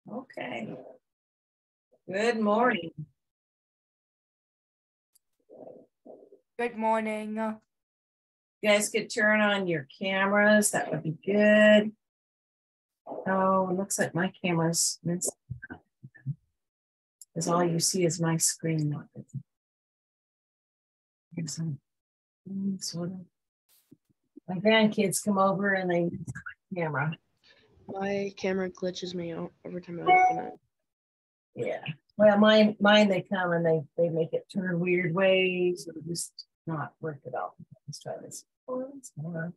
Okay. Good morning. Good morning. You guys could turn on your cameras. That would be good. Oh, it looks like my camera's missing. Because all you see is my screen. Here's some sort of. My grandkids come over and they use my camera. My camera glitches me out every time I open it. Yeah. Well, mine they come and they make it turn weird ways or just not work at all. Let's try this once more.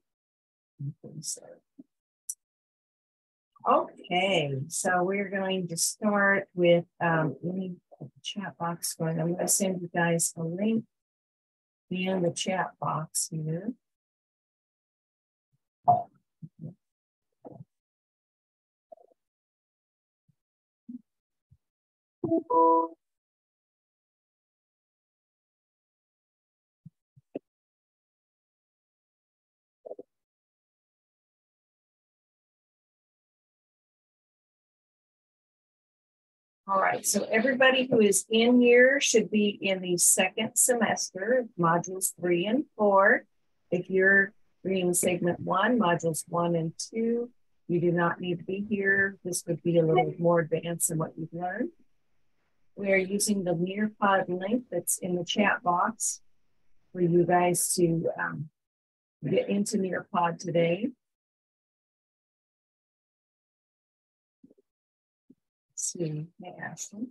Okay, so we're going to start with any chat box going. I'm going to send you guys a link in the chat box here. All right, so everybody who is in here should be in the second semester, modules 3 and 4. If you're reading segment 1, modules 1 and 2, you do not need to be here. This would be a little more advanced than what you've learned. We are using the Nearpod link that's in the chat box for you guys to get into Nearpod today. Let's see, hey, Ashley.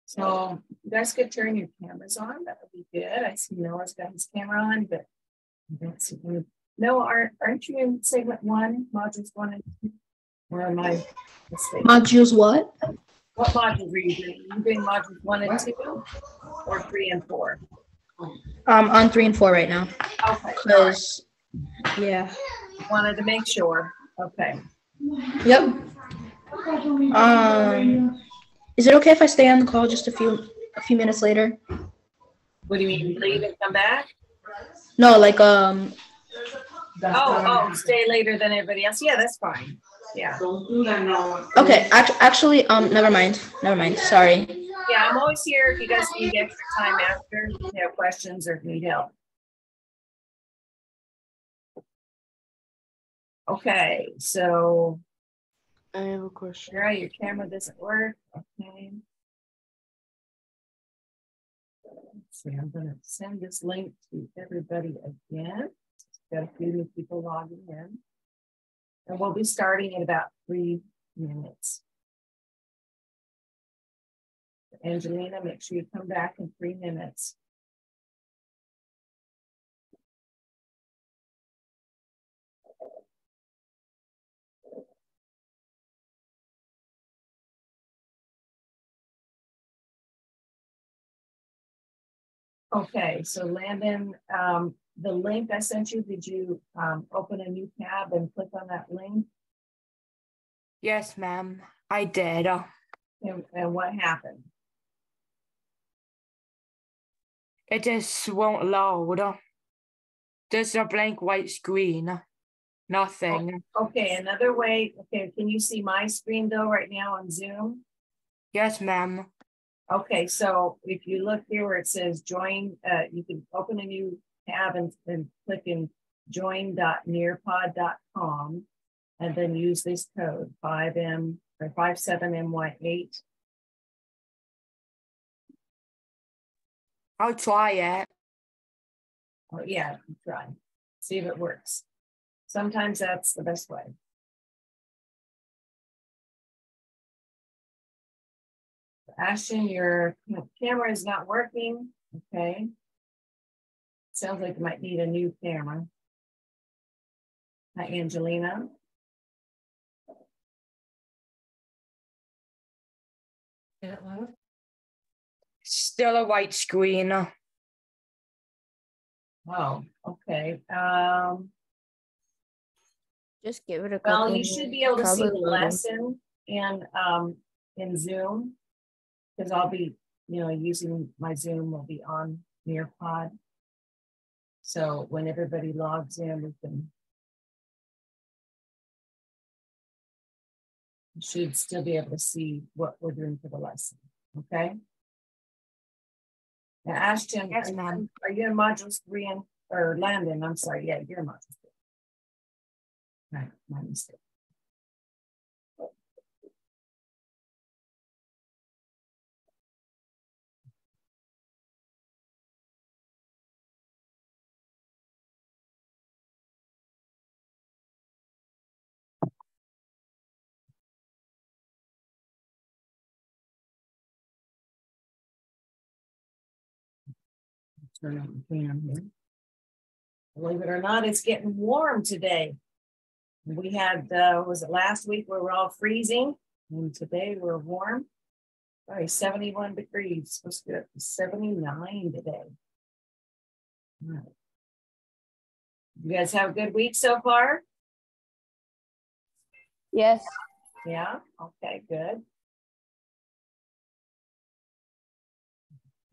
So you guys could turn your cameras on. That would be good. I see Noah's got his camera on, but I don't see you. Noah, aren't you in segment 1, modules 1 and 2? Or am I mistaken? Modules what? What modules are you doing? Are you doing modules 1 and 2 or 3 and 4? On 3 and 4 right now. Okay. Because, yeah. Wanted to make sure. Okay. Yep. Is it okay if I stay on the call just a few minutes later? What do you mean, leave and come back? No, like stay later than everybody else. Yeah, that's fine. Yeah. Okay. Actually, never mind. Sorry. Yeah, I'm always here if you guys need extra time after you have questions or need help. Okay, so I have a question. Sarah, your camera doesn't work. Okay. Let's see, I'm going to send this link to everybody again. Got a few new people logging in. And we'll be starting in about 3 minutes. Angelina, make sure you come back in 3 minutes. Okay, so Landon, the link I sent you, did you open a new tab and click on that link? Yes, ma'am, I did. And what happened? It just won't load. There's a blank white screen. Nothing. Okay, another way. Okay, can you see my screen though right now on Zoom? Yes, ma'am. Okay, so if you look here where it says join, you can open a new tab and click in join.nearpod.com and then use this code 57MY8. I'll try it. Oh, yeah, try. See if it works. Sometimes that's the best way. Ashton, your camera is not working. Okay. Sounds like you might need a new camera. Hi, Angelina. Still a white screen. Oh, okay. Just give it a couple. Well, you should be able to see Probably the loading. lesson in Zoom, because I'll be, using my Zoom will be on Nearpod. So when everybody logs in, we should still be able to see what we're doing for the lesson. Okay. Now, Ashton, Yes, ma'am. are you in modules 3 or Landon? I'm sorry. Yeah, you're in modules 3. Right, my mistake. Turn on the fan here. Believe it or not, it's getting warm today. We had, was it last week where we're all freezing? And today we're warm. All right, 71 degrees. Supposed to be up to 79 today. All right. You guys have a good week so far? Yes. Yeah, okay, good.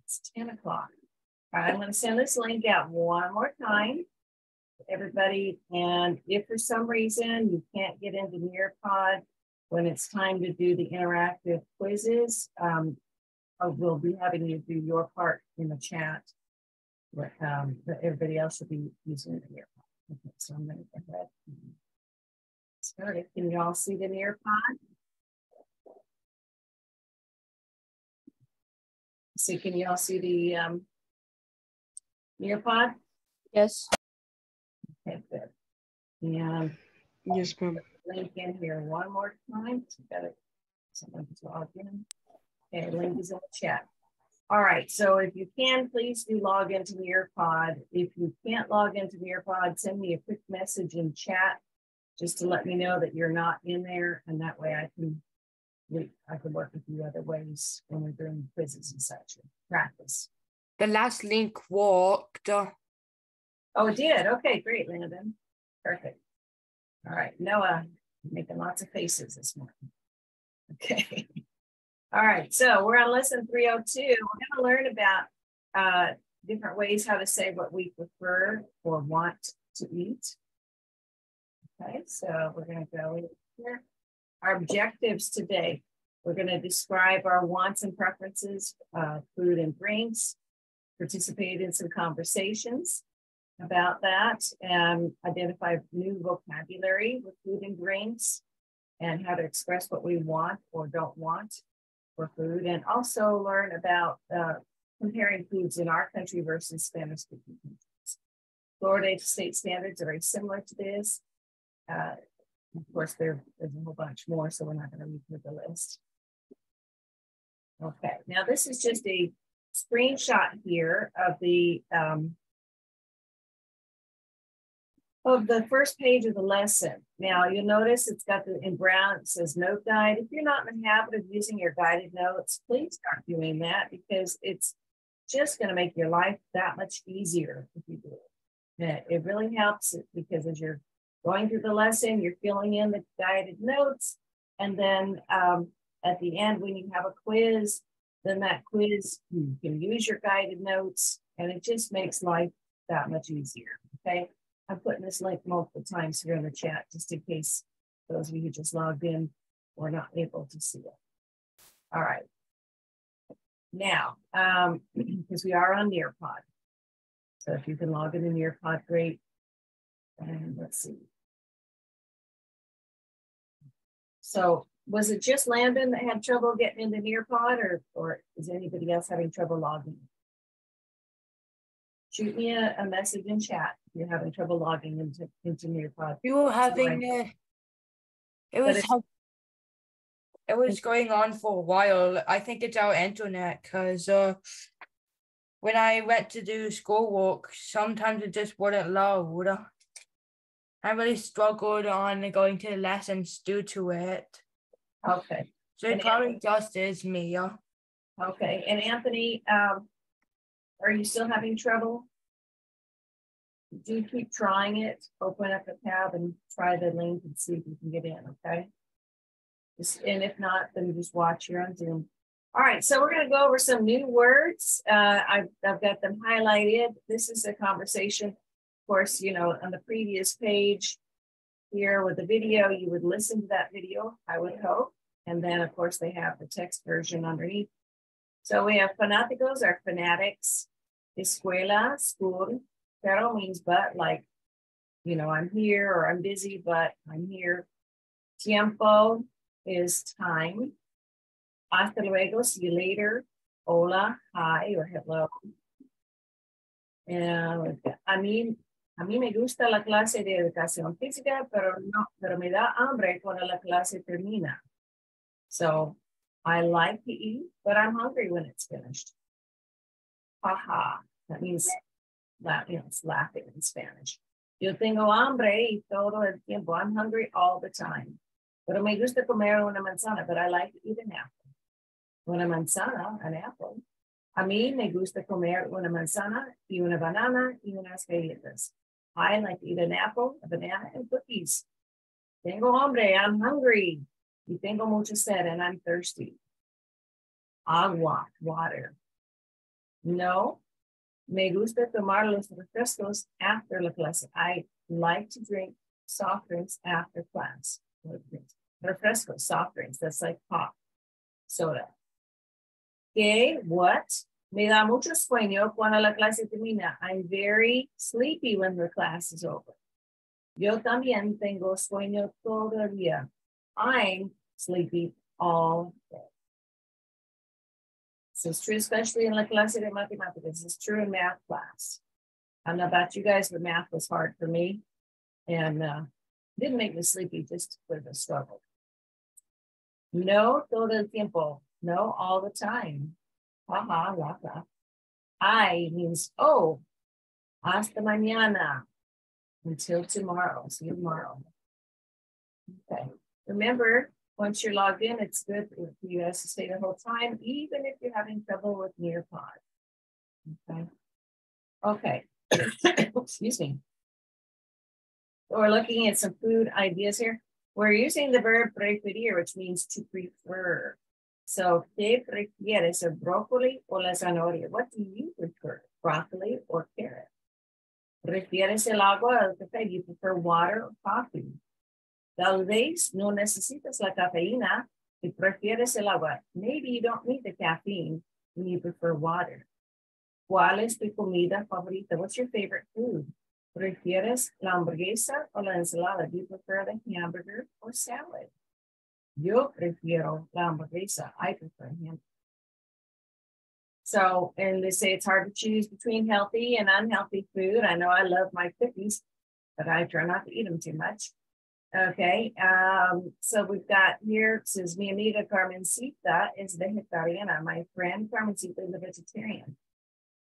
It's 10 o'clock. All right, I'm going to send this link out one more time to everybody. And if for some reason you can't get into Nearpod when it's time to do the interactive quizzes, we'll be having you do your part in the chat. But everybody else should be using the Nearpod. Okay, so I'm going to go ahead and start it. Can you all see the Nearpod? So can you all see the Nearpod? Yes. Okay, good. And Yes, ma'am. link in here one more time. So got it. Someone's logged in. Okay, link is in the chat. All right, so if you can, please do log into Nearpod. If you can't log into Nearpod, send me a quick message in chat just to let me know that you're not in there, and that way I can work with you other ways when we're doing quizzes and such. Practice. The last link worked. Oh, it did. Okay, great, Landon. Perfect. All right, Noah, making lots of faces this morning. Okay. All right, so we're on lesson 302. We're going to learn about different ways how to say what we prefer or want to eat. Okay, so we're going to go in here. Our objectives today, we're going to describe our wants and preferences, food and drinks, participate in some conversations about that, and identify new vocabulary with food and drinks, and how to express what we want or don't want for food, and also learn about comparing foods in our country versus Spanish-speaking countries. Florida state standards are very similar to this. Of course, there's a whole bunch more, so we're not going to read through the list. Okay, now this is just a screenshot here of the first page of the lesson. Now you'll notice it's got in brown, it says note guide. If you're not in the habit of using your guided notes, please start doing that, because it's just going to make your life that much easier if you do it. It really helps because as you're going through the lesson, you're filling in the guided notes. And then at the end, when you have a quiz, then that quiz, you can use your guided notes, and it just makes life that much easier, okay? I'm putting this link multiple times here in the chat, just in case those of you who just logged in were not able to see it. All right. Now, because we are on Nearpod. So if you can log in to Nearpod, great. And let's see. So was it just Landon that had trouble getting into Nearpod, or is anybody else having trouble logging? Shoot me a message in chat if you're having trouble logging into Nearpod. You were having it was It was going on for a while. I think it's our internet because when I went to do schoolwork, sometimes it just wouldn't load. I really struggled on going to lessons due to it. Okay. So it And probably just is me. Okay. And Anthony, are you still having trouble? Do keep trying it. Open up a tab and try the link and see if you can get in, okay? And if not, then just watch here on Zoom. All right, so we're going to go over some new words. I've got them highlighted. This is a conversation, of course, you know, on the previous page here with the video, you would listen to that video, I would hope. And then, of course, they have the text version underneath. So we have fanáticos are fanatics. Escuela, school. Pero means but, like, you know, I'm here or I'm busy, but I'm here. Tiempo is time. Hasta luego, see you later. Hola, hi, or hello. And a mí me gusta la clase de educación física, pero me da hambre cuando la clase termina. So I like to eat, but I'm hungry when it's finished. Haha, that means it's laughing in Spanish. Yo tengo hambre y todo el tiempo. I'm hungry all the time. Pero me gusta comer una manzana, but I like to eat an apple. Una manzana, an apple. A mí me gusta comer una manzana y una banana y unas galletas. I like to eat an apple, a banana, and cookies. Tengo hambre, I'm hungry. Y tengo mucha sed, and I'm thirsty. Agua, water. No, me gusta tomar los refrescos after la clase. I like to drink soft drinks after class. Refrescos, soft drinks, that's like pop, soda. Okay, what? Me da mucho sueño cuando la clase termina. I'm very sleepy when the class is over. Yo también tengo sueño todo el día. I'm sleepy all day. So it's true, especially in la clase de matemáticas. It's true in math class. I don't know about you guys, but math was hard for me. And didn't make me sleepy, just with a struggle. No todo el tiempo. No all the time. Haha, laugh. I means, oh, hasta mañana. Until tomorrow. See you tomorrow. Okay. Remember, once you're logged in, it's good for you guys to stay the whole time, even if you're having trouble with Nearpod. Okay. Okay. Excuse me. So we're looking at some food ideas here. We're using the verb preferir, which means to prefer. So, ¿qué prefieres, el brócoli o la zanahoria? What do you prefer, broccoli or carrot? ¿Prefieres el agua o el café? Do you prefer water or coffee? Tal vez no necesitas la cafeína y prefieres el agua. Maybe you don't need the caffeine and you prefer water. ¿Cuál es tu comida favorita? What's your favorite food? ¿Prefieres la hamburguesa o la ensalada? Do you prefer the hamburger or salad? Yo prefiero la hamburguesa. I prefer hamburger. So, and they say it's hard to choose between healthy and unhealthy food. I know I love my cookies, but I try not to eat them too much. Okay, so we've got here, it says, mi amiga Carmencita is vegetariana. My friend Carmencita is a vegetarian.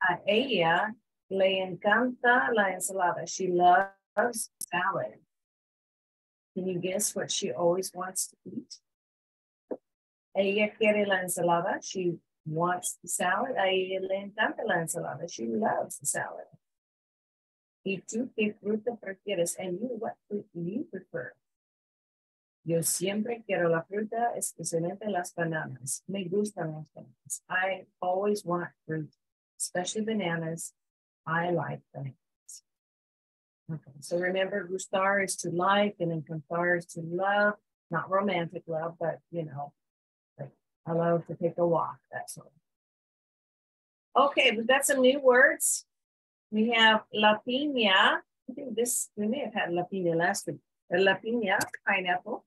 A ella le encanta la ensalada. She loves salad. Can you guess what she always wants to eat? Ella quiere la ensalada. She wants the salad. A ella le encanta la ensalada. She loves the salad. ¿Y tú qué fruta prefieres? And you, what fruit do you prefer? Yo siempre quiero la fruta, especialmente las bananas. Me gustan las bananas. I always want fruit, especially bananas. I like bananas. Okay, so remember, gustar is to like, and encantar is to love. Not romantic love, but, you know, like I love to take a walk, that sort of. Okay, we've got some new words. We have la piña. I think we may have had la piña last week. La piña, pineapple.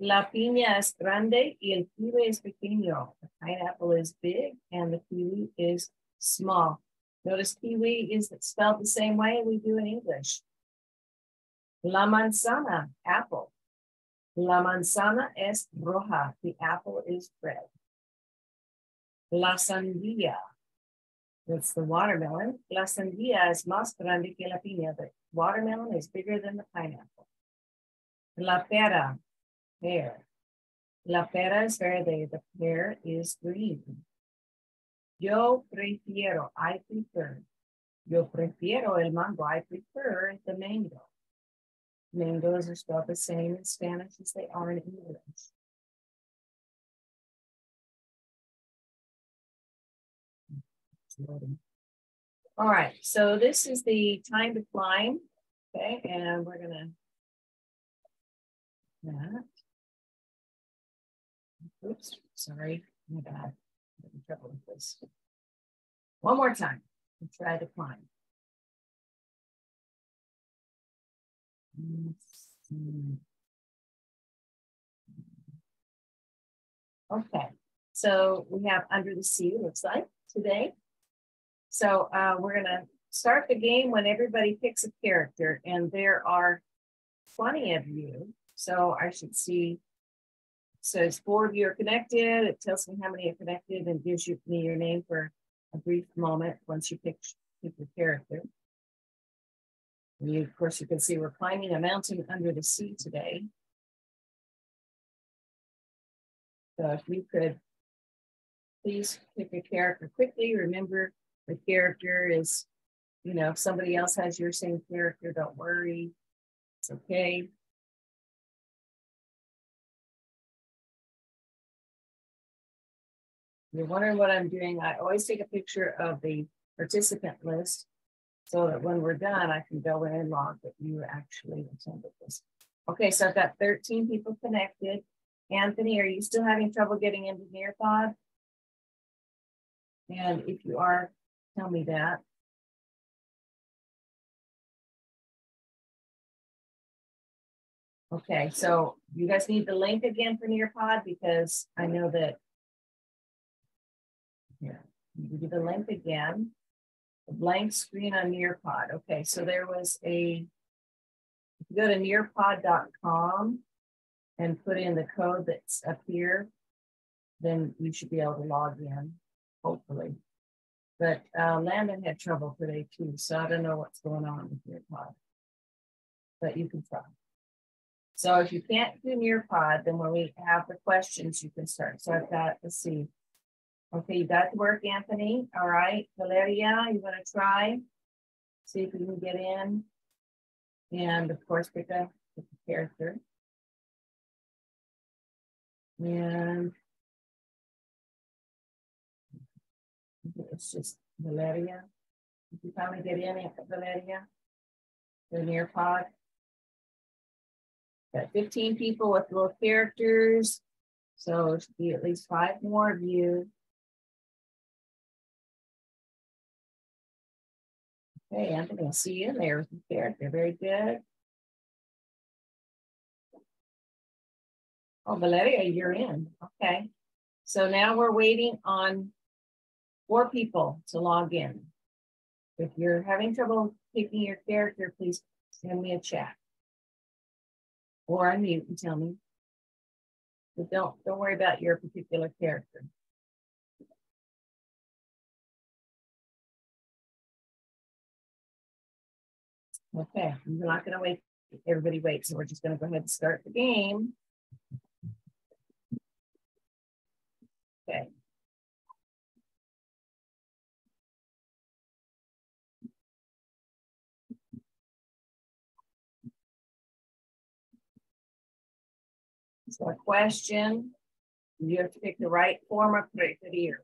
La piña es grande y el kiwi es pequeño. The pineapple is big and the kiwi is small. Notice kiwi is spelled the same way we do in English. La manzana, apple. La manzana es roja. The apple is red. La sandía. That's the watermelon. La sandía es más grande que la piña. The watermelon is bigger than the pineapple. La pera, pear. La pera es verde. The pear is green. Yo prefiero, I prefer. Yo prefiero el mango. I prefer the mango. Mangoes are spelled the same in Spanish as they are in English. All right, so this is the time to climb. Okay, and we're gonna that. Oops, sorry, my bad. I'm having trouble with this. One more time. Let's try to climb. Okay, so we have Under the Sea, looks like, today. So we're gonna start the game when everybody picks a character, and there are 20 of you. So I should see, says 4 of you are connected. It tells me how many are connected and gives me your name for a brief moment once you pick your character. Of course, you can see we're climbing a mountain under the sea today. So if you could please pick a character quickly. Remember, the character is, you know, if somebody else has your same character, don't worry. It's okay. You're wondering what I'm doing. I always take a picture of the participant list so that when we're done, I can go in and log that you actually attended this. Okay, so I've got 13 people connected. Anthony, are you still having trouble getting into Nearpod? And if you are, tell me that. Okay, so you guys need the link again for Nearpod because I know that, here, you do the link again. The blank screen on Nearpod. Okay, so there was a, if you go to nearpod.com and put in the code that's up here, then you should be able to log in, hopefully. But Landon had trouble today too, so I don't know what's going on with Nearpod. But you can try. So if you can't do Nearpod, then when we have the questions, you can start. So I've got, let's see. Okay, you got to work, Anthony. All right, Valeria, you want to try? See if you can get in. And of course, pick a character. And it's just Valeria. If you finally get in, Valeria, the Nearpod. Got 15 people with little characters. So it should be at least 5 more of you. Okay, Anthony, I see you in there with the character. Very good. Oh, Valeria, you're in. Okay. So now we're waiting on 4 people to log in. If you're having trouble picking your character, please send me a chat. Or unmute and tell me. But don't worry about your particular character. Okay, we're not going to wait. Everybody wait, so we're just going to go ahead and start the game. Okay. So a question, you have to pick the right form of preferir.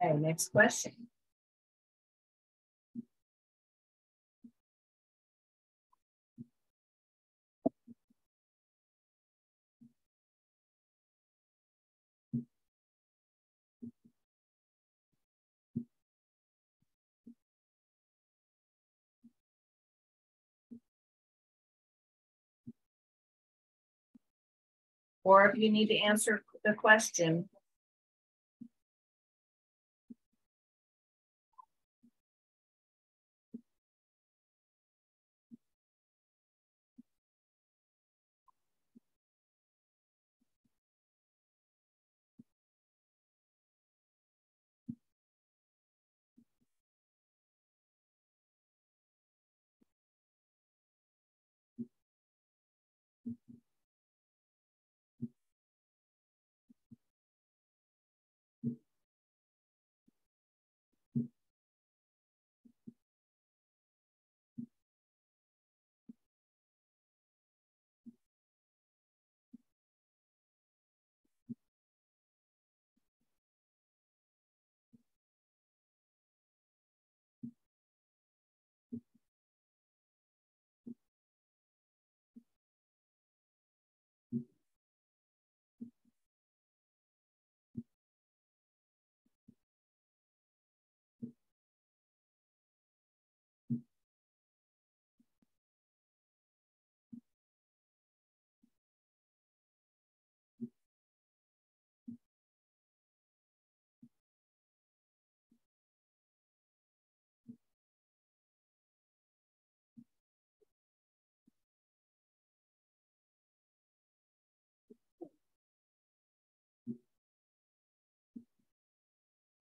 Okay, next question. or if you need to answer the question.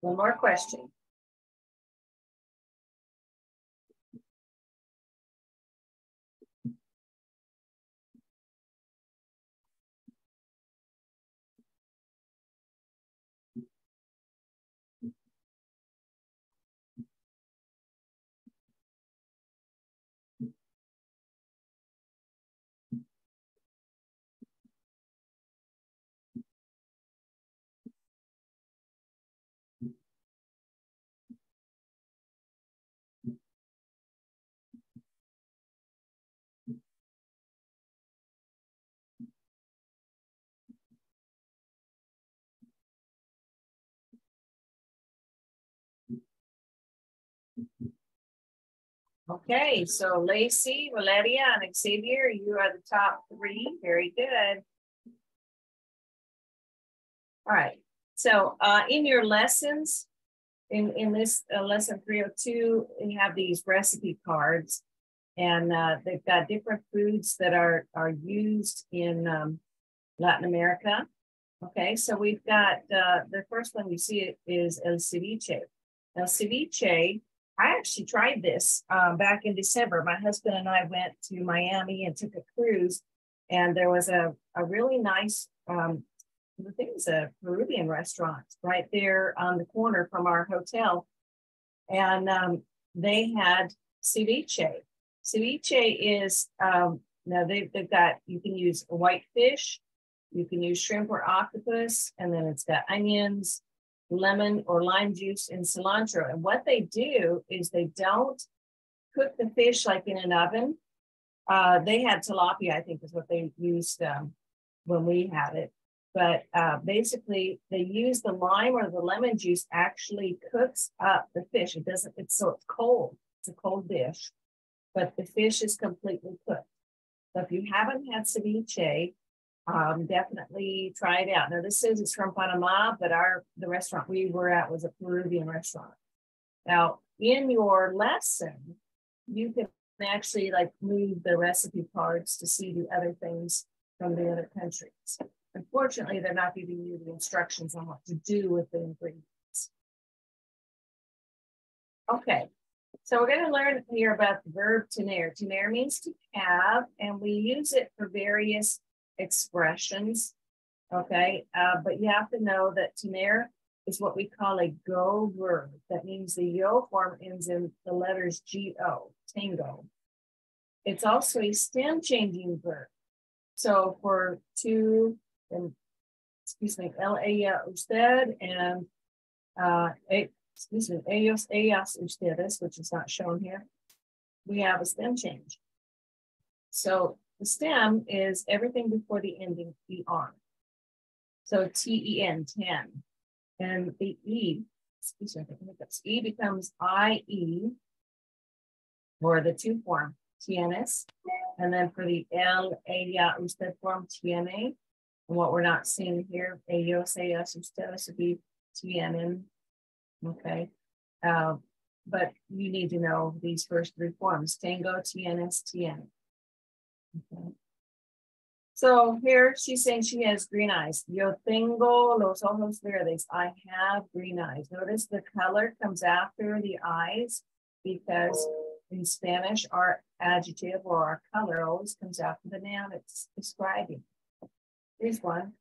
One more question. Okay, so Lacey, Valeria, and Xavier, you are the top three. Very good. All right. So in your lessons, in this lesson 302, we have these recipe cards, and they've got different foods that are used in Latin America. Okay, so we've got the first one you see is el ceviche. El ceviche, I actually tried this back in December. My husband and I went to Miami and took a cruise, and there was a really nice, I think it was a Peruvian restaurant right there on the corner from our hotel. And they had ceviche. Ceviche is, now they've got, you can use white fish, you can use shrimp or octopus, and then it's got onions, lemon or lime juice, and cilantro. And what they do is they don't cook the fish like in an oven. They had tilapia, I think is what they used when we had it. But basically they use the lime or the lemon juice actually cooks up the fish. It doesn't, it's cold. It's a cold dish, but the fish is completely cooked. So if you haven't had ceviche, definitely try it out. Now this says it's from Panama, but the restaurant we were at was a Peruvian restaurant. Now in your lesson, you can actually like move the recipe cards to see the other things from the other countries. Unfortunately, they're not giving you the instructions on what to do with the ingredients. Okay, so we're going to learn here about the verb tener. Tener means to have, and we use it for various expressions. Okay, but you have to know that tener is what we call a go verb. That means the yo form ends in the letters G-O, tango. It's also a stem changing verb. So for to, and excuse me, él, ella, usted, and excuse me, ellos, ellas, ustedes, which is not shown here, we have a stem change. So the stem is everything before the ending ER. So T-E-N, 10. And the E, excuse me, E becomes I-E, or the to form, tienes. And then for the él, ella, usted form, tiene. And what we're not seeing here, ellos, ellas, ustedes would be tienen. Okay. But you need to know these first three forms. Tengo, tienes, tiene. Okay. So here she's saying she has green eyes. Yo tengo los ojos verdes. I have green eyes. Notice the color comes after the eyes because in Spanish, our adjective or our color always comes after the noun it's describing. Here's one.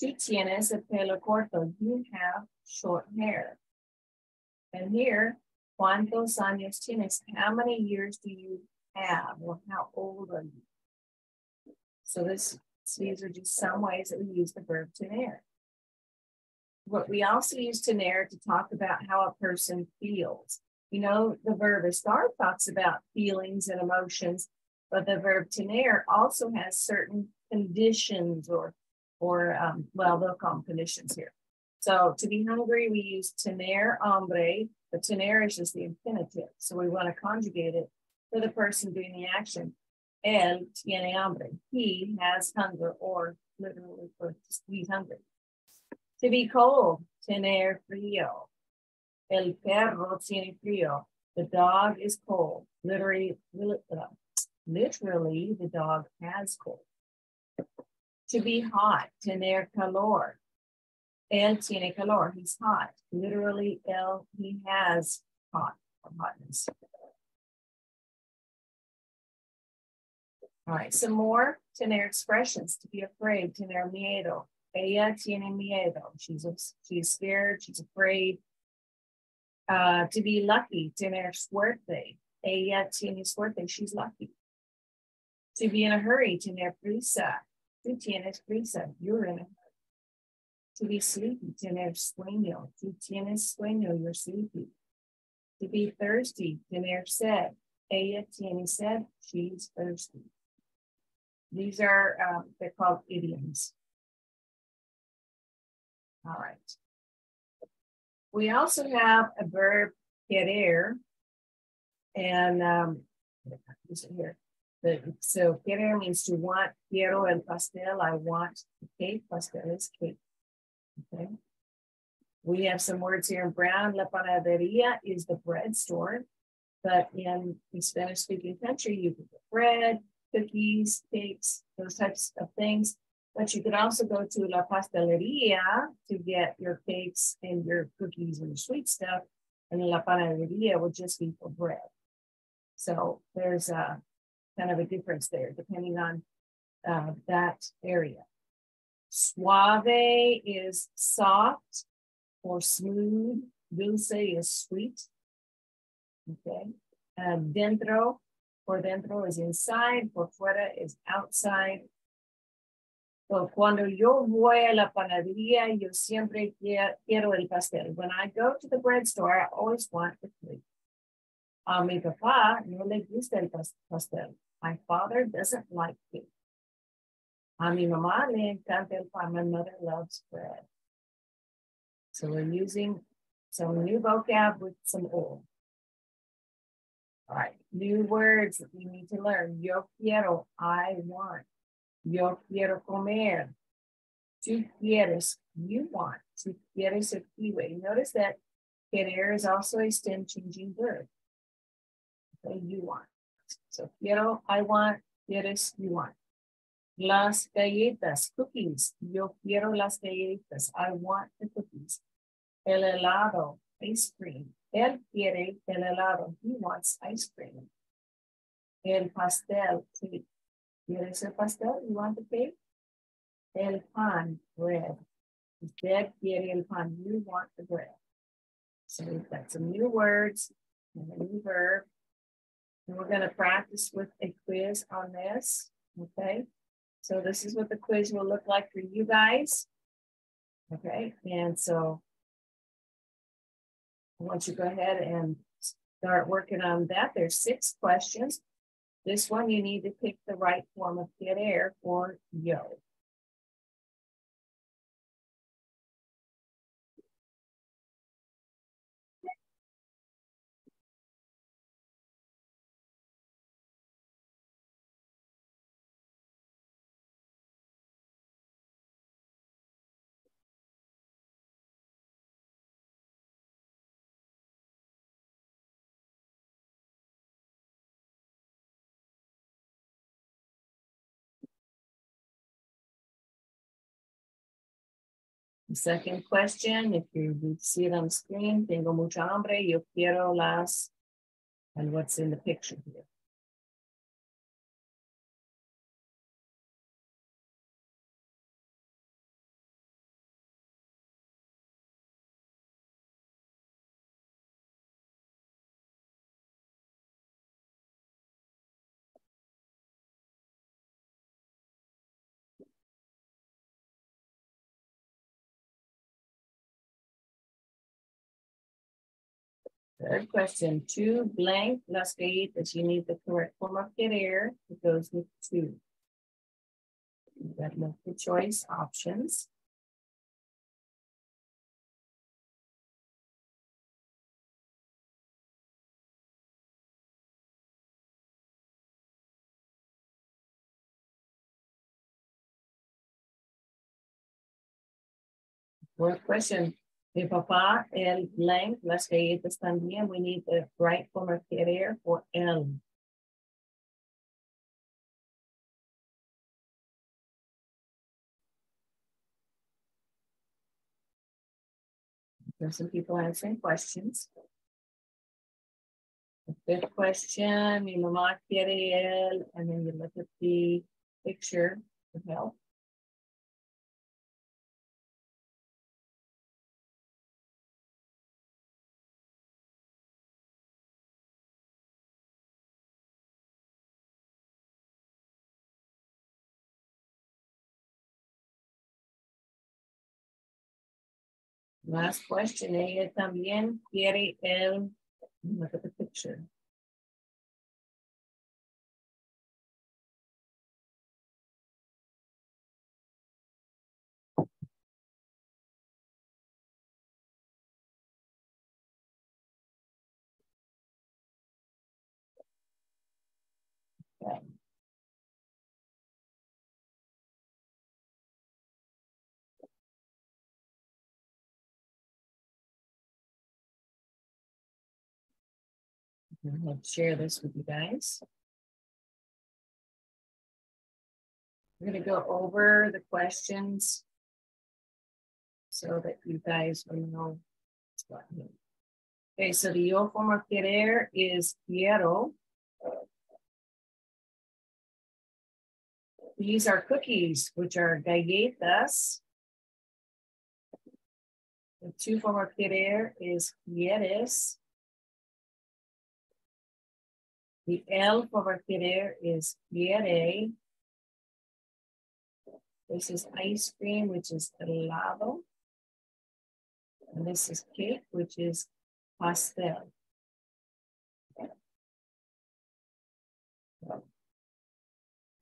Tú tienes el pelo corto. You have short hair. And here, ¿cuántos años tienes? How many years do you have? Or how old are you? So these are just some ways that we use the verb tener. What we also use tener to talk about how a person feels. You know, the verb estar talks about feelings and emotions, but the verb tener also has certain conditions or well, they'll call them conditions here. So to be hungry, we use tener hambre. The tener is just the infinitive. So we want to conjugate it for the person doing the action. Él tiene hambre. He has hunger, or literally, or he's hungry. To be cold, tener frío. El perro tiene frío. The dog is cold. Literally, the dog has cold. To be hot, tener calor. Él tiene calor. He's hot. Literally, he has hot or hotness. All right, some more tener expressions. To be afraid, tener miedo. Ella tiene miedo. She's scared. She's afraid. To be lucky, tener suerte. Ella tiene suerte. She's lucky. To be in a hurry, tener prisa. Tú tienes prisa. You're in a hurry. To be sleepy, tener sueño. Tú tienes sueño. You're sleepy. To be thirsty, tener sed. Ella tiene sed. She's thirsty. These are, they're called idioms. All right. We also have a verb querer, and here. So querer means to want. Quiero el pastel. I want the cake. Pastel is cake. Okay. We have some words here in brown. La panaderia is the bread store, but in a Spanish-speaking country, you can get bread, cookies, cakes, those types of things. But you could also go to la pasteleria to get your cakes and your cookies and your sweet stuff. And la panaderia would just be for bread. So there's a kind of a difference there depending on that area. Suave is soft or smooth. Dulce is sweet. Okay. Dentro, por dentro is inside. Por fuera is outside. So cuando yo voy a la panadería, yo siempre quiero el pastel. When I go to the bread store, I always want the cake. A mi papá no le gusta el pastel. My father doesn't like cake. A mi mamá le encanta el pan. My mother loves bread. So we're using some new vocab with some old. All right, new words that we need to learn. Yo quiero, I want. Yo quiero comer. Tú quieres, you want. Tú quieres el kiwi. Notice that querer is also a stem changing verb. Okay, you want. So quiero, I want. Quieres, you want. Las galletas, cookies. Yo quiero las galletas. I want the cookies. El helado, ice cream. Él quiere el helado. He wants ice cream. El pastel, cake. ¿Quieres el pastel? You want the cake? El pan, bread. Usted quiere el pan. You want the bread. So we've got some new words and a new verb. And we're going to practice with a quiz on this. Okay. So this is what the quiz will look like for you guys. Okay. And so I want you to go ahead and start working on that. There's 6 questions. This one, you need to pick the right form of querer for yo. The second question, if you see it on the screen, tengo mucha hambre, yo quiero las, and what's in the picture here. Third question, two blank las galletas. You need the correct form of querer. It goes with two. You've got multiple choice options. Fourth question, mi papá, el blank, las galletas también. We need the right form of querer for el. There's some people answering questions. The fifth question, mi mamá quiere el, and then you look at the picture to help. Last question, ella también quiere el, look at the picture. Okay. I'll share this with you guys. We're going to go over the questions so that you guys will know what's going on. Okay, so the yo form of querer is quiero. These are cookies, which are galletas. The two form of querer is quieres. The el form of querer is quiere. This is ice cream, which is helado. And this is cake, which is pastel.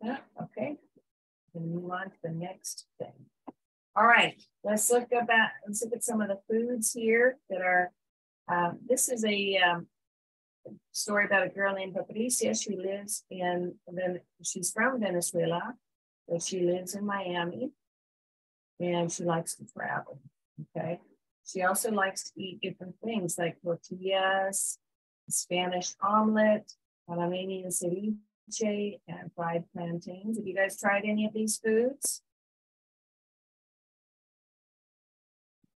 Yeah, okay. Then move on to the next thing. All right, let's look at some of the foods here that are. This is a story about a girl named Patricia. She lives in. She's from Venezuela, but she lives in Miami, and she likes to travel. Okay, she also likes to eat different things like tortillas, Spanish omelet, Panamanian ceviche, and fried plantains. Have you guys tried any of these foods?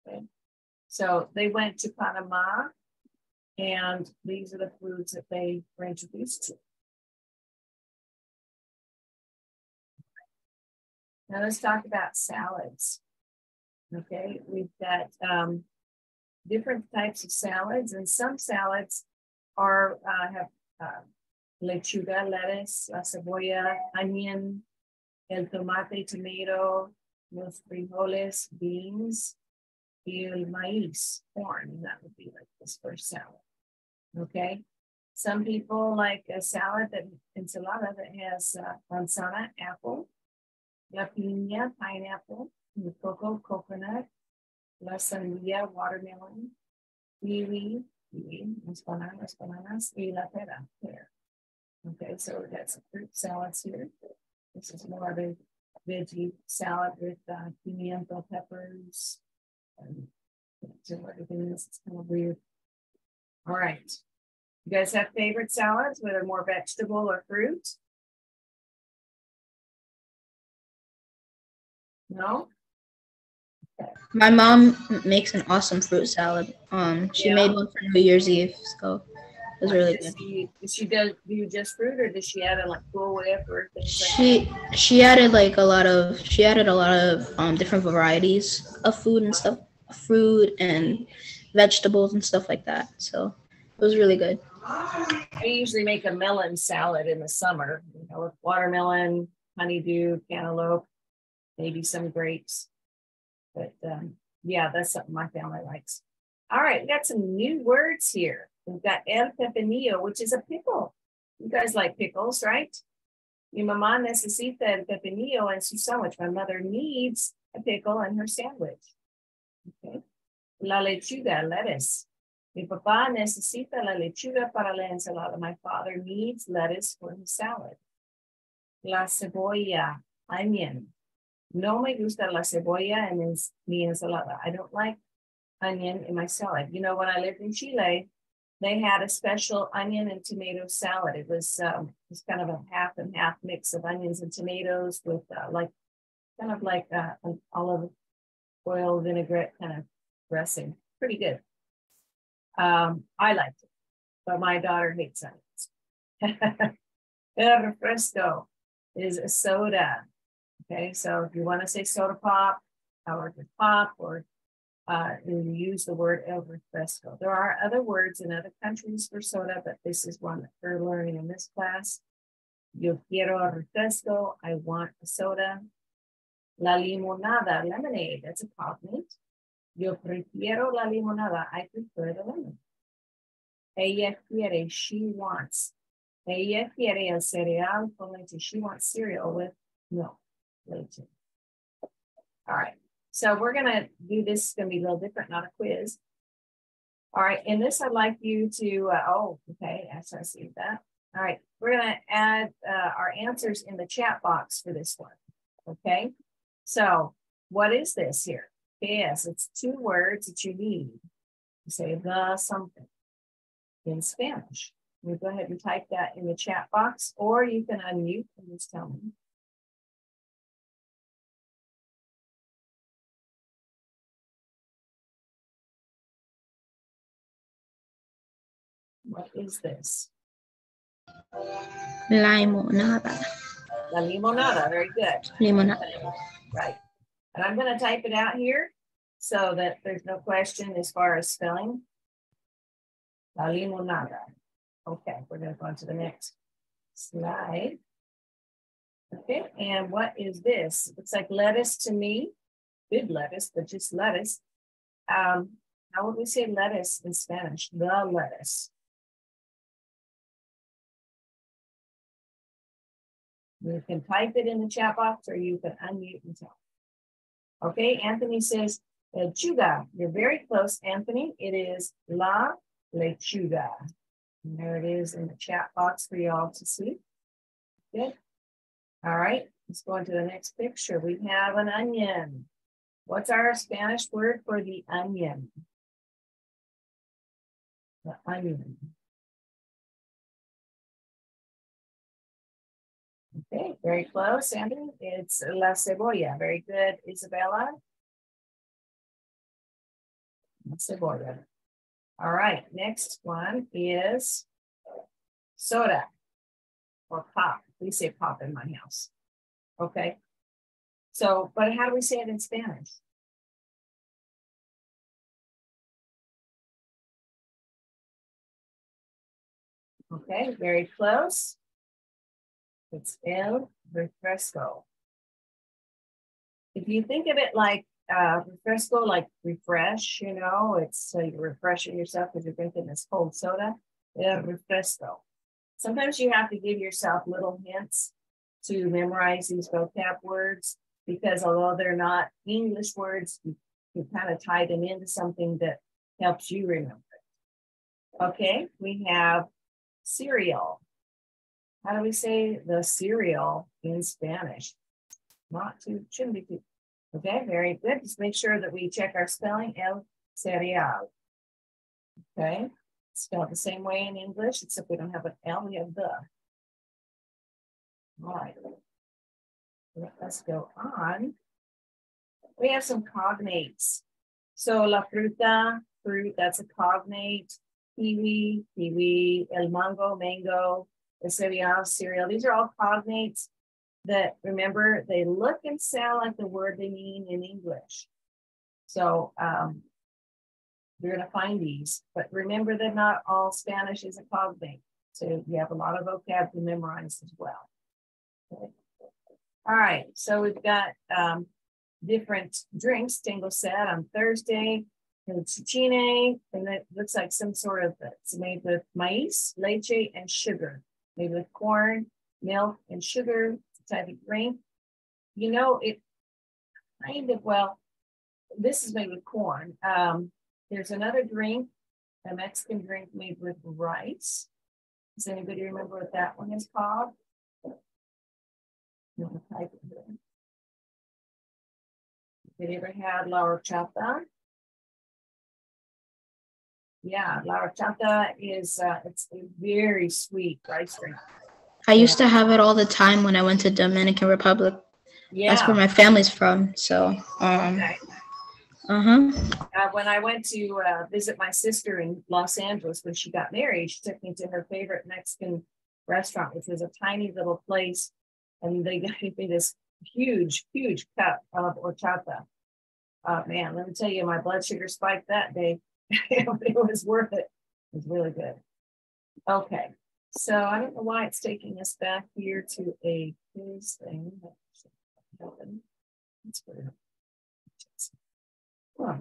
Okay. So they went to Panama, and these are the foods that they were introduced to. Now let's talk about salads. Okay, we've got different types of salads, and some salads are have lechuga, lettuce, la cebolla, onion, el tomate, tomato, los frijoles, beans, y el maíz, corn, and that would be like this first salad. Okay, some people like a salad that ensalada that has manzana, apple, la piña, pineapple, the coco, coconut, la sandía, watermelon, kiwi, las bananas, y la pera, pear. Okay, so we've got some fruit salads here. This is more of a veggie salad with pimiento peppers. And so everything else is kind of weird. All right. You guys have favorite salads, whether more vegetable or fruit? No? My mom makes an awesome fruit salad. She Yeah. made one for New Year's Eve, so it was really good. Does she do just fruit, or does she add in like Cool Whip or things like that? She added like a lot of different varieties of food and stuff, fruit and vegetables and stuff like that. So it was really good. I usually make a melon salad in the summer, you know, with watermelon, honeydew, cantaloupe, maybe some grapes. But yeah, that's something my family likes. All right, we got some new words here. We've got el pepinillo, which is a pickle. You guys like pickles, right? Mi mamá necesita el pepinillo en su sandwich. My mother needs a pickle in her sandwich. Okay. La lechuga, lettuce. Mi papá necesita la lechuga para la ensalada. My father needs lettuce for his salad. La cebolla, onion. No me gusta la cebolla en mi ensalada. I don't like onion in my salad. You know, when I lived in Chile, they had a special onion and tomato salad. It was kind of a half and half mix of onions and tomatoes with an olive oil vinaigrette kind of dressing. Pretty good. I liked it, but my daughter hates onions. El refresco is a soda. Okay, so if you want to say soda pop or just pop, or you use the word el refresco. There are other words in other countries for soda, but this is one that we're learning in this class. Yo quiero refresco. I want a soda. La limonada, lemonade. That's a compliment. Yo prefiero la limonada. I prefer the lemon. Ella quiere. She wants. Ella quiere el cereal con leche. She wants cereal with milk. Leche. All right. So we're going to do this. It's going to be a little different, not a quiz. All right. In this, I'd like you to, okay. I see that. All right. We're going to add our answers in the chat box for this one. Okay. So what is this here? Yes, it's two words that you need. You say the something in Spanish. You go ahead and type that in the chat box, or you can unmute and just tell me. What is this? Limonada. La limonada, very good. Limonada. Right. And I'm going to type it out here so that there's no question as far as spelling. La limonada. Okay, we're going to go on to the next slide. Okay, and what is this? Looks like lettuce to me. Good lettuce, but just lettuce. How would we say lettuce in Spanish? The lettuce. You can type it in the chat box, or you can unmute and tell. Okay, Anthony says lechuga. You're very close, Anthony. It is la lechuga. And there it is in the chat box for y'all to see. Good. All right, let's go on to the next picture. We have an onion. What's our Spanish word for the onion? The onion. Okay, very close, Andy. It's la cebolla. Very good, Isabella. La cebolla. All right, next one is soda or pop. We say pop in my house. Okay. So, but how do we say it in Spanish? Okay, very close. It's el refresco. If you think of it like refresco, like refresh, you know, it's you're refreshing yourself because you're drinking this cold soda. El refresco. Sometimes you have to give yourself little hints to memorize these vocab words, because although they're not English words, you kind of tie them into something that helps you remember it. Okay, we have cereal. How do we say the cereal in Spanish? Shouldn't be too. Okay, very good. Just make sure that we check our spelling. El cereal. Okay, spelled the same way in English, except we don't have an L, we have the. All right, let's go on We have some cognates. So la fruta, fruit, that's a cognate. Kiwi, kiwi, el mango, mango, el cereal, cereal. These are all cognates that, remember, they look and sound like the word they mean in English. So you're going to find these, but remember that not all Spanish is a cognate. So you have a lot of vocab to memorize as well. Okay. All right, so we've got different drinks. Tango said on Thursday, Cucine, and it looks like some sort of, it's made with maize, leche, and sugar. Made with corn, milk, and sugar. It's a type of drink. You know, it kind of, well, this is made with corn. There's another drink, a Mexican drink made with rice. Does anybody remember what that one is called? Have you ever had la horchata? Yeah, la horchata is it's a very sweet rice drink. I used to have it all the time when I went to Dominican Republic. Yeah, that's where my family's from. So okay. When I went to visit my sister in Los Angeles when she got married, she took me to her favorite Mexican restaurant, which was a tiny little place. And they gave me this huge, huge cup of horchata. Man, let me tell you, my blood sugar spiked that day. It was worth it. It was really good. Okay, so I don't know why it's taking us back here to a quiz thing. That's weird. Huh.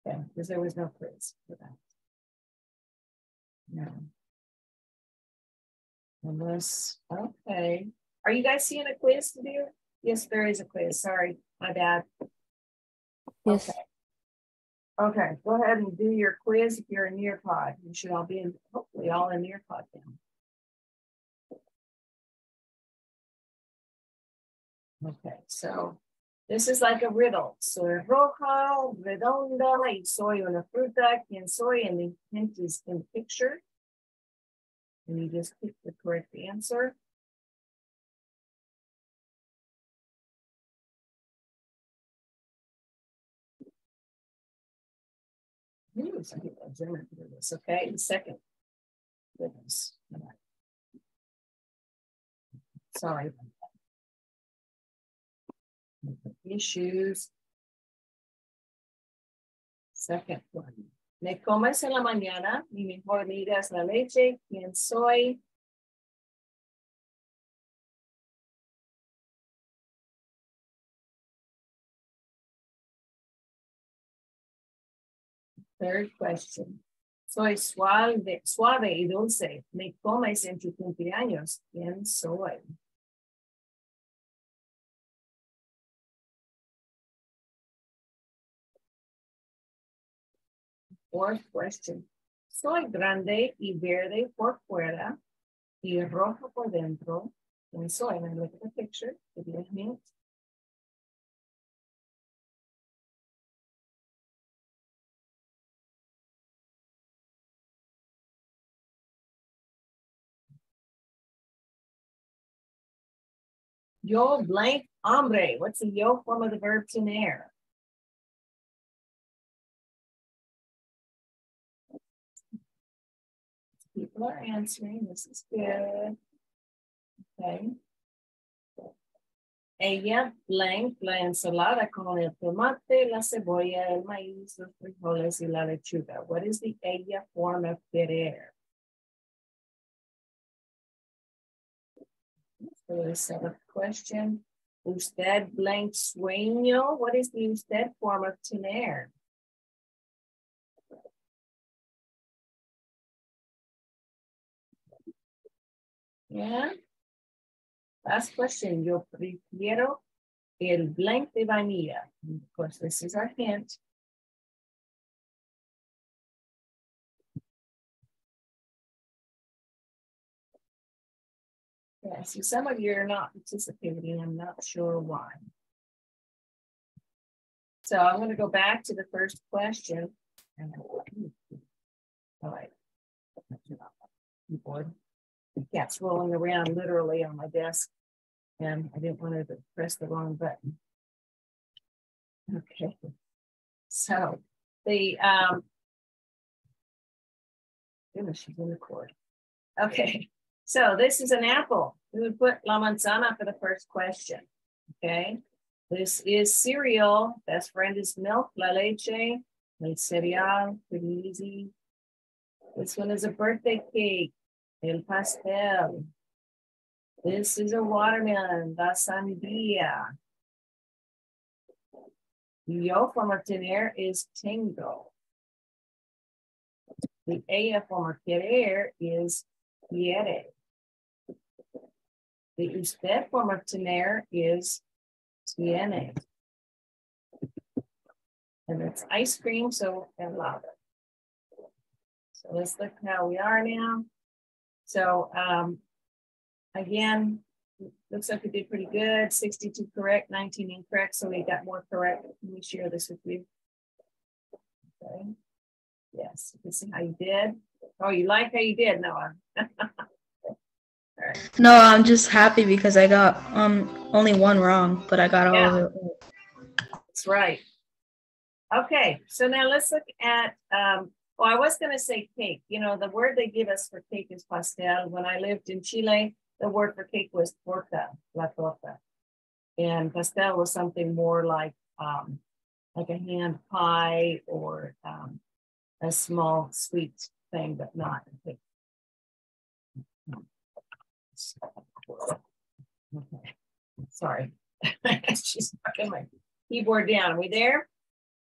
Okay, because there was no quiz for that. No. Unless, okay. Are you guys seeing a quiz to do? Yes, there is a quiz. Sorry, my bad. yes. Okay. Okay, go ahead and do your quiz if you're in Nearpod. You should all be in, hopefully all in Nearpod now. Okay, so this is like a riddle. Soy roja, redonda, y soy una fruta. ¿Quién soy? And the hint is in the picture. And you just pick the correct answer. Some people are German for this, okay? The second. Goodness. Sorry. Issues. Second one. Me comes en la mañana, mi mejor amiga es la leche. ¿Quién soy? Third question. Soy suave, suave y dulce. Me comes en tu cumpleaños. ¿Quién soy? Fourth question. Soy grande y verde por fuera y rojo por dentro. ¿Quién soy? And look at the picture. Give you a hint. Yo blank hombre. What's the yo form of the verb tener? People are answering. This is good. Okay. Ella blank la ensalada con el tomate, la cebolla, el maíz, los frijoles y la lechuga. What is the ella form of querer? So the seventh question. Usted blank sueño. What is the usted form of tener? Yeah. Last question. Yo prefiero el blank de vainilla. Of course, this is our hint. Yeah, so some of you are not participating. I'm not sure why. So I'm going to go back to the first question. All right. Keyboard. The cat's rolling around literally on my desk, and I didn't want to press the wrong button. Okay. So the goodness, she's in the cord. Okay. So this is an apple. We would put la manzana for the first question. Okay. This is cereal. Best friend is milk, la leche, el cereal, pretty easy. This one is a birthday cake, el pastel. This is a watermelon, la sandía. Yo form of tener is tengo. The ella form of querer is quiere. The usted form of tener is tiene. And it's ice cream, so helado. So let's look how we are now. So again, looks like we did pretty good. 62 correct, 19 incorrect. So we got more correct. Let me share this with you. Okay. Yes, you can see how you did. Oh, you like how you did, Noah? Right. No, I'm just happy because I got only one wrong, but I got all of it. That's right. Okay, so now let's look at, well, I was going to say cake. You know, the word they give us for cake is pastel. When I lived in Chile, the word for cake was torta, la torta. And pastel was something more like a hand pie or a small sweet thing, but not a cake. Okay. Sorry. She's knocking my keyboard down. Are we there?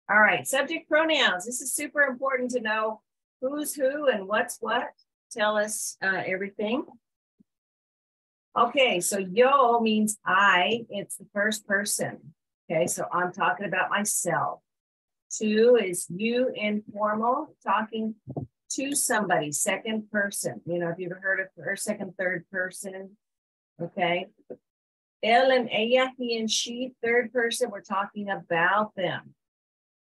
All right. Subject pronouns. This is super important to know who's who and what's what. Tell us everything. Okay. So yo means I. It's the first person. Okay. So I'm talking about myself. Two is you, informal, talking to somebody, second person. You know, if you've ever heard of first, second, third person. Okay. Él and ella, he and she, third person, we're talking about them.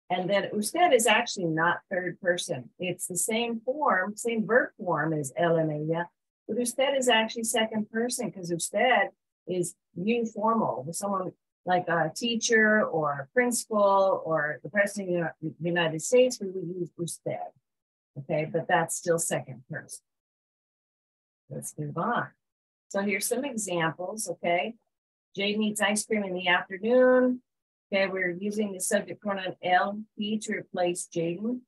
And then usted is actually not third person. It's the same form, same verb form as él and ella, but usted is actually second person because usted is you formal. With someone like a teacher or a principal or the president of the United States, we would use usted. Okay, but that's still second person. Let's move on. So here's some examples, okay? Jade needs ice cream in the afternoon. Okay, we're using the subject pronoun él, he to replace Jaden.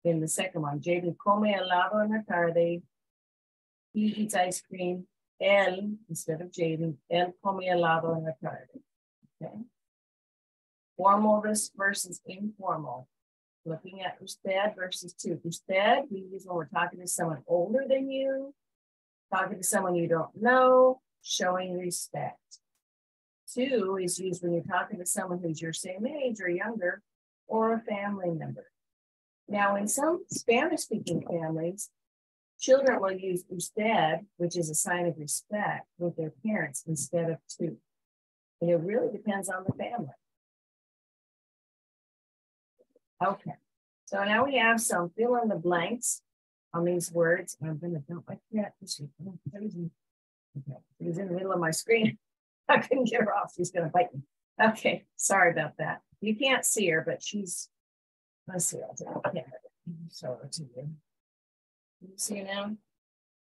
In the second one, Jaden come helado en la tarde. He eats ice cream. Él, instead of Jaden, él come helado en la tarde. Okay. Formal versus informal. Looking at usted versus two. Usted, we use when we're talking to someone older than you, talking to someone you don't know, showing respect. Two is used when you're talking to someone who's your same age or younger, or a family member. Now, in some Spanish-speaking families, children will use usted, which is a sign of respect, with their parents instead of two. And it really depends on the family. Okay, so now we have some fill in the blanks on these words. I'm going to dump my cat. Okay, she's in the middle of my screen. I couldn't get her off. She's going to bite me. Okay, sorry about that. You can't see her, but she's, let's see, I'll take the camera. Show her to you. Can you see her now?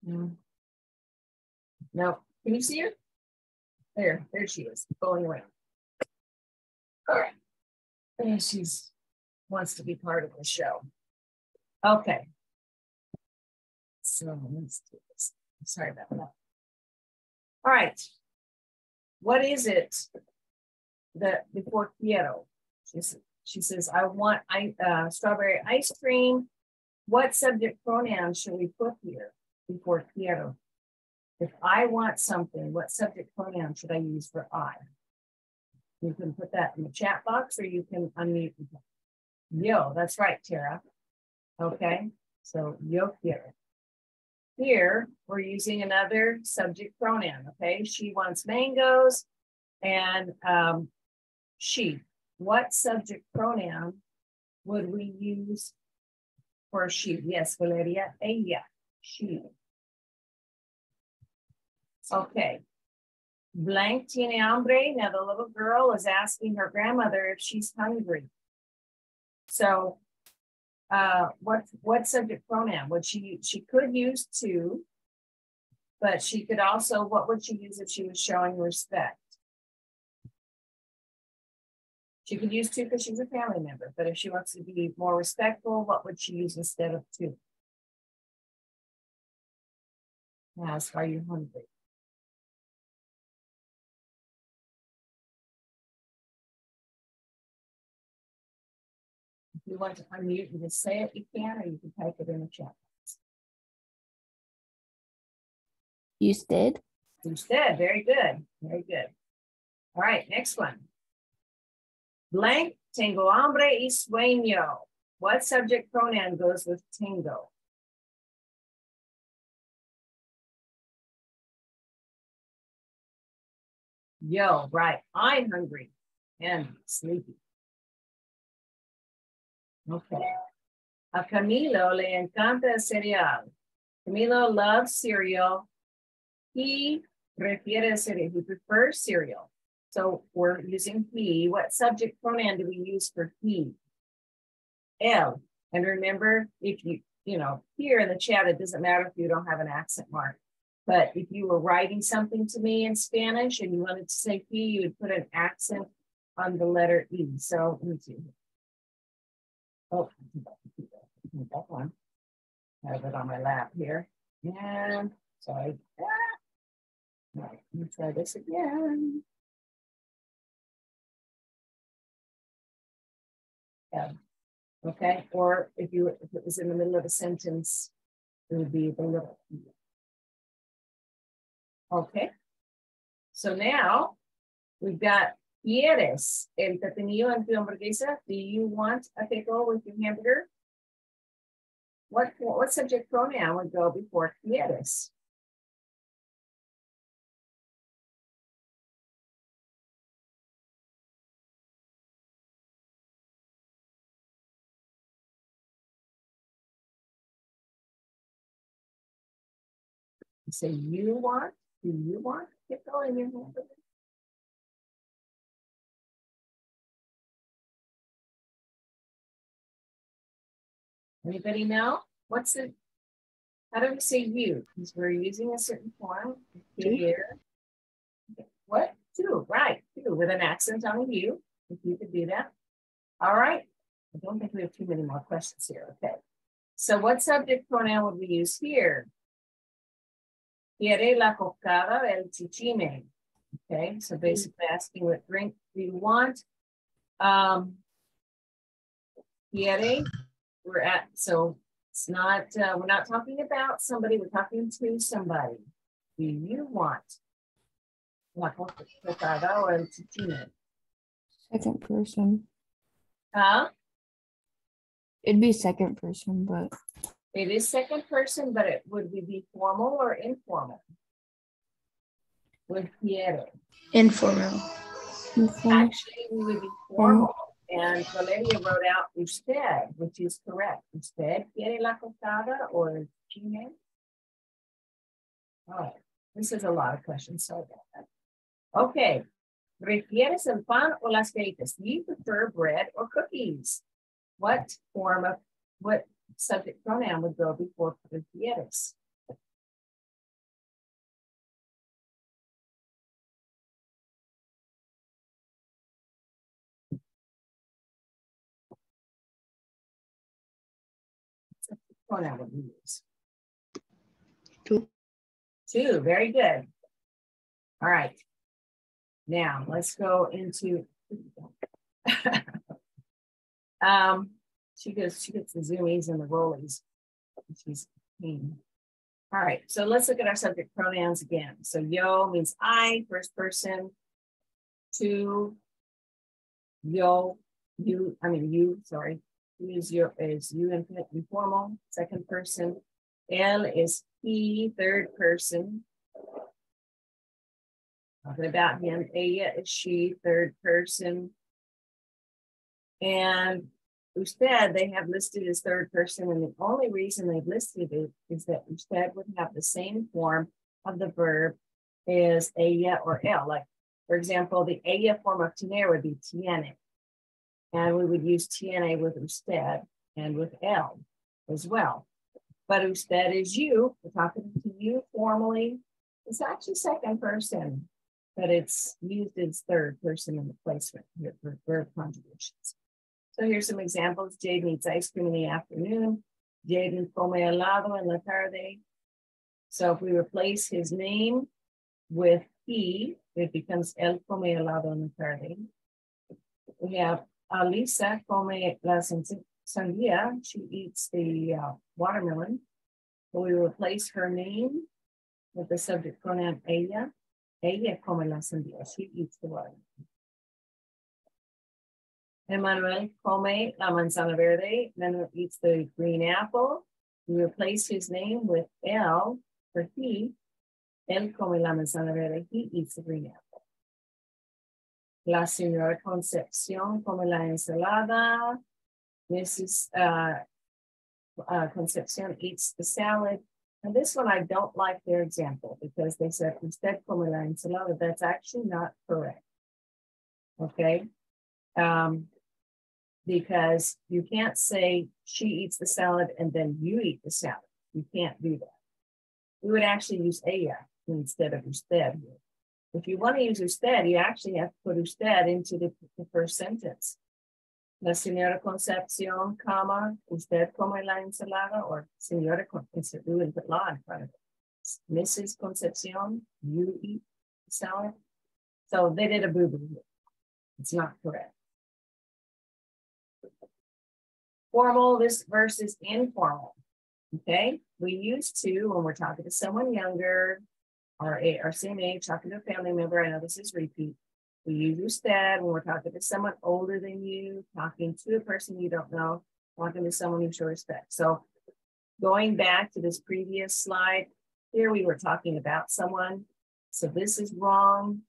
No. No. Can you see her? There she is, going around. All right. And she's wants to be part of the show. Okay. So let's do this. Sorry about that. All right. What is it that before quiero? She says, I want strawberry ice cream. What subject pronoun should we put here before quiero? If I want something, what subject pronoun should I use for I? You can put that in the chat box or you can unmute. Yo, that's right, Tara. Okay, so yo quiero. Here, we're using another subject pronoun, okay? She wants mangoes and she. What subject pronoun would we use for she? Yes, Valeria, ella, she. Okay, Blank tiene hambre. Now the little girl is asking her grandmother if she's hungry. So what subject pronoun would she could use to, but she could also, what would she use if she was showing respect? She could use to because she's a family member, but if she wants to be more respectful, what would she use instead of to? Ask, are you hungry? If you want to unmute and just say it, you can, or you can type it in the chat. Usted. Usted, very good, very good. All right, next one. Blank, tengo hambre y sueño. What subject pronoun goes with tengo? Yo, right, I'm hungry and sleepy. Okay. A Camilo le encanta el cereal. Camilo loves cereal. He prefiere cereal. He prefers cereal. So we're using he. What subject pronoun do we use for he? El. And remember, if you here in the chat, it doesn't matter if you don't have an accent mark. But if you were writing something to me in Spanish and you wanted to say he, you would put an accent on the letter E. So let me see. Oh, that one. I have it on my lap here. And sorry. Right, let me try this again. Yeah. Okay. Or if it was in the middle of a sentence, it would be the little. Okay. So now we've got ¿Quieres el pepinillo en tu hamburguesa? Do you want a pickle with your hamburger? What subject pronoun would go before ¿Quieres? You say you want? Do you want a pickle in your hamburger? Anybody know? How do we say you? Because we're using a certain form. Here. What? To, right. To, with an accent on the U. If you could do that. All right. I don't think we have too many more questions here. Okay. So what subject pronoun would we use here? Quiere la cocada el chichime. Okay. So basically asking what drink do you want? Quiere. So it's not, we're not talking about somebody, we're talking to somebody. Do you want la cocada or el chichime? Second person. Huh? It'd be second person, but It is second person, but would we be formal or informal? With quiere. Informal. Actually, we would be formal. And Valeria wrote out usted, which is correct. Usted quiere la cocada or chime? All right. This is a lot of questions. Sorry about that. Okay. ¿Prefieres el pan o las galletas? Do you prefer bread or cookies? What subject pronoun would go before prefieres? Pronoun would we use? Two, very good. All right. Now let's go into she gets the zoomies and the rollies. She's mean. All right, so let's look at our subject pronouns again. So yo means I, first person. To, yo, you, sorry. Is you infinite informal, second person. Él is he, third person. Talking about him. Ella is she, third person. And usted, they have listed as third person, and the only reason they've listed it is that usted would have the same form of the verb is ella or el. Like, for example, the ella form of tener would be tiene. And we would use tiene with usted and with el as well. But usted is you. We're talking to you formally. It's actually second person, but it's used as third person in the placement here for verb conjugations. So here's some examples. Jaden eats ice cream in the afternoon. Jaden come helado en la tarde. So if we replace his name with he, it becomes él come helado en la tarde. We have Alisa come la sandía. She eats the watermelon. So we replace her name with the subject pronoun ella. Ella come la sandía. She eats the watermelon. Emmanuel come la manzana verde. Manuel eats the green apple. We replace his name with él for he. Él come la manzana verde. He eats the green apple. La señora Concepción come la ensalada. Mrs. Concepción eats the salad. And this one, I don't like their example because they said usted come la ensalada. That's actually not correct. Okay. Because you can't say she eats the salad and then you eat the salad. You can't do that. We would actually use ella instead of usted. If you want to use usted, you actually have to put usted into the first sentence. La señora Concepción, comma, usted come la ensalada, or señora Concepción, we would put la in front of it. Mrs. Concepción, you eat the salad. So they did a boo-boo. It's not correct. Formal, this versus informal. Okay, we used to, when we're talking to someone younger, or same age, talking to a family member, I know this is repeat. We use usted when we're talking to someone older than you, talking to a person you don't know, talking to someone you show respect. So going back to this previous slide, here we were talking about someone. So this is wrong.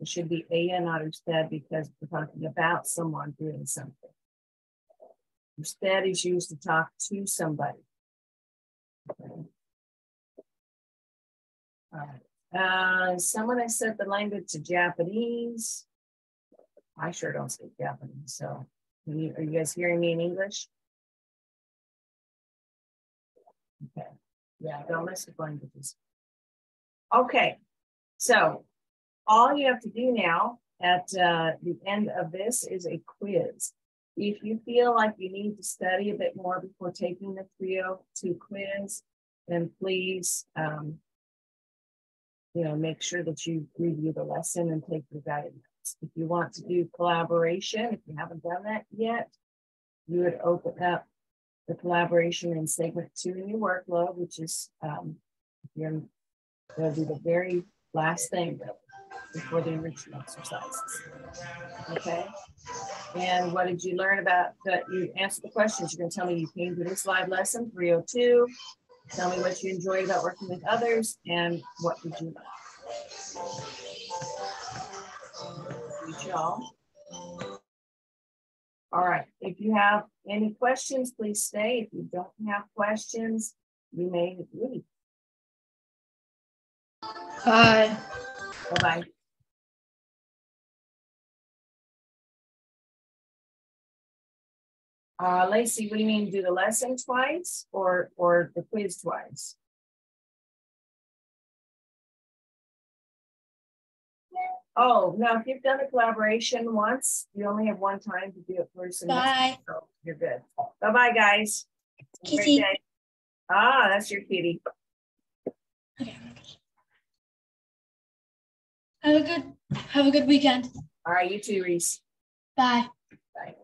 It should be ella, not usted, because we're talking about someone doing something. Usted is used to talk to somebody. Okay. All right. Someone has set the language to Japanese. I sure don't speak Japanese. So are you guys hearing me in English? Okay. Yeah, don't mess with languages. Okay. So all you have to do now at the end of this is a quiz. If you feel like you need to study a bit more before taking the 302 quiz, then please, make sure that you review the lesson and take your guided notes. If you want to do collaboration, if you haven't done that yet, you would open up the collaboration in segment 2 in your workload, which is going to be the very last thing before the enrichment exercises. Okay. And what did you learn about that? You answered the questions. You're going to tell me you came to this live lesson 302. Tell me what you enjoyed about working with others and what did you learn. Meet y'all. All right. If you have any questions, please stay. If you don't have questions, you may leave. Bye. Bye-bye. Lacey, what do you mean? Do the lesson twice or the quiz twice? Oh, no, if you've done a collaboration once, you only have one time to do it for a semester. Bye. So you're good. Bye-bye, guys. Kitty. Ah, that's your kitty. Okay. Have a good weekend. All right, you too, Reese. Bye. Bye.